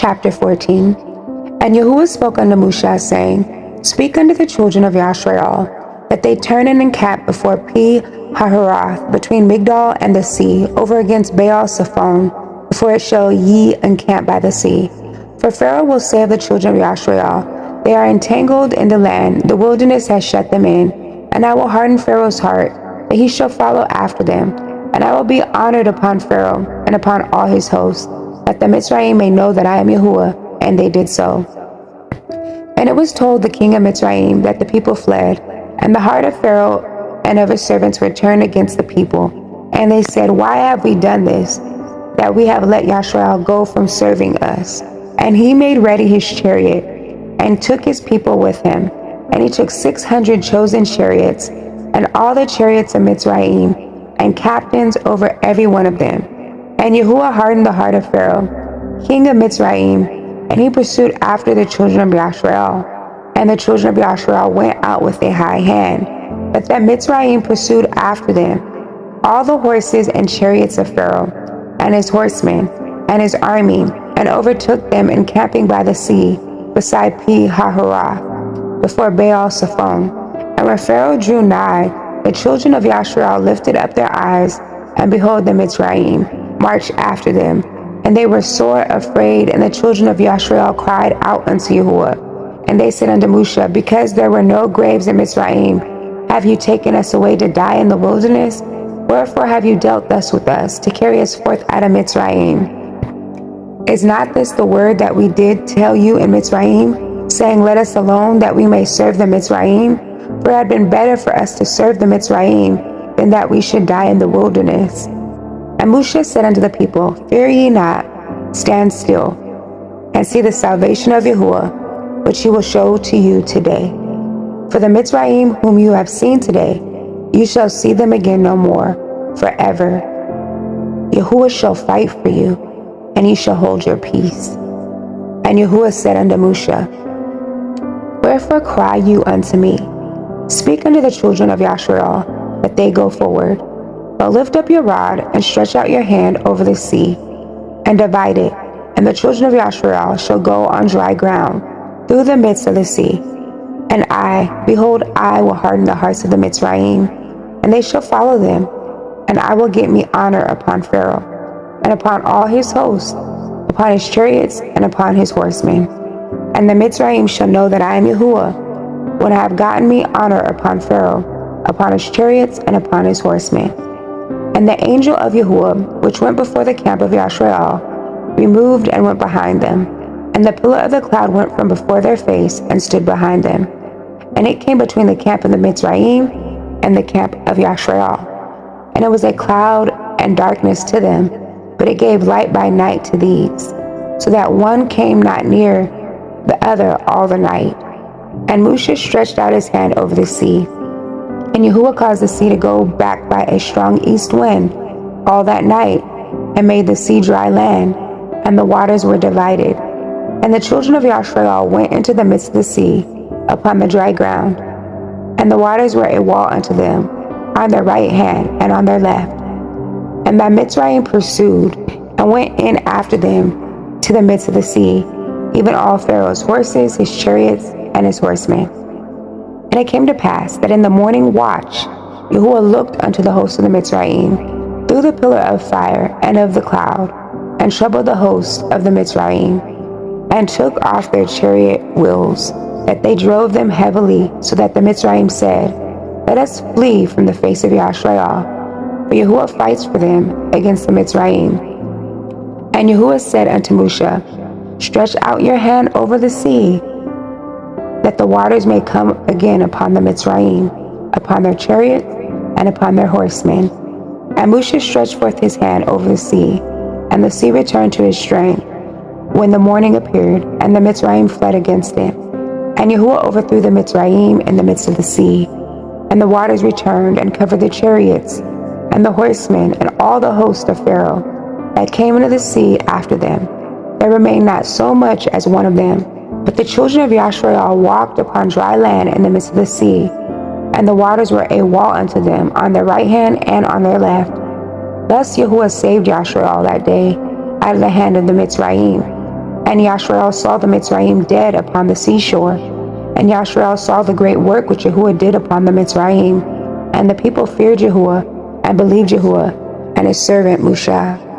Chapter 14. And Yahuwah spoke unto Moshe, saying, Speak unto the children of Yashrael, that they turn and encamp before Pi-hahiroth, between Migdol and the sea, over against Baal-Zephon, before it shall ye encamp by the sea. For Pharaoh will say of the children of Yashrael, They are entangled in the land, the wilderness has shut them in, and I will harden Pharaoh's heart, that he shall follow after them. And I will be honored upon Pharaoh, and upon all his hosts, that the Mitzrayim may know that I am Yahuwah. And they did so. And it was told the king of Mitzrayim that the people fled, and the heart of Pharaoh and of his servants were turned against the people. And they said, Why have we done this, that we have let Yashrael go from serving us? And he made ready his chariot, and took his people with him. And he took 600 chosen chariots, and all the chariots of Mitzrayim, and captains over every one of them. And Yahuwah hardened the heart of Pharaoh, king of Mitzrayim, and he pursued after the children of Yashrael. And the children of Yashrael went out with a high hand, but that Mitzrayim pursued after them, all the horses and chariots of Pharaoh, and his horsemen, and his army, and overtook them encamping by the sea, beside Pi-hahiroth, before Baal-Zephon. And when Pharaoh drew nigh, the children of Yashrael lifted up their eyes, and behold, the Mitzrayim marched after them. And they were sore afraid, and the children of Yashrael cried out unto Yahuwah. And they said unto Moshe, Because there were no graves in Mitzrayim, have you taken us away to die in the wilderness? Wherefore have you dealt thus with us, to carry us forth out of Mitzrayim? Is not this the word that we did tell you in Mitzrayim, saying, Let us alone, that we may serve the Mitzrayim? For it had been better for us to serve the Mitzrayim, than that we should die in the wilderness. And Moshe said unto the people, Fear ye not, stand still, and see the salvation of Yahuwah, which he will show to you today. For the Mitzrayim whom you have seen today, you shall see them again no more, forever. Yahuwah shall fight for you, and ye shall hold your peace. And Yahuwah said unto Moshe, Wherefore cry you unto me? Speak unto the children of Yashrael, that they go forward. But lift up your rod, and stretch out your hand over the sea, and divide it, and the children of Yashrael shall go on dry ground, through the midst of the sea. And I, behold, I will harden the hearts of the Mitzrayim, and they shall follow them. And I will get me honor upon Pharaoh, and upon all his hosts, upon his chariots, and upon his horsemen. And the Mitzrayim shall know that I am Yahuwah, when I have gotten me honor upon Pharaoh, upon his chariots, and upon his horsemen. And the angel of Yahuwah, which went before the camp of Yashrael, removed and went behind them. And the pillar of the cloud went from before their face, and stood behind them. And it came between the camp of the Mitzrayim and the camp of Yashrael. And it was a cloud and darkness to them, but it gave light by night to these, so that one came not near the other all the night. And Moshe stretched out his hand over the sea, and Yahuwah caused the sea to go back by a strong east wind all that night, and made the sea dry land, and the waters were divided. And the children of Yashrael went into the midst of the sea, upon the dry ground, and the waters were a wall unto them, on their right hand and on their left. And the Mitzrayim pursued, and went in after them to the midst of the sea, even all Pharaoh's horses, his chariots, and his horsemen. And it came to pass that in the morning watch, Yahuwah looked unto the host of the Mitzrayim, through the pillar of fire and of the cloud, and troubled the host of the Mitzrayim, and took off their chariot wheels, that they drove them heavily, so that the Mitzrayim said, Let us flee from the face of Yashrael, for Yahuwah fights for them against the Mitzrayim. And Yahuwah said unto Moshe, Stretch out your hand over the sea, that the waters may come again upon the Mitzrayim, upon their chariots, and upon their horsemen. And Moshe stretched forth his hand over the sea, and the sea returned to his strength, when the morning appeared, and the Mitzrayim fled against it. And Yahuwah overthrew the Mitzrayim in the midst of the sea, and the waters returned, and covered the chariots, and the horsemen, and all the host of Pharaoh, that came into the sea after them. There remained not so much as one of them. But the children of Yashrael walked upon dry land in the midst of the sea, and the waters were a wall unto them on their right hand and on their left. Thus Yahuwah saved Yashrael that day out of the hand of the Mitzrayim. And Yashrael saw the Mitzrayim dead upon the seashore. And Yashrael saw the great work which Yahuwah did upon the Mitzrayim. And the people feared Yahuwah and believed Yahuwah and his servant Moshe.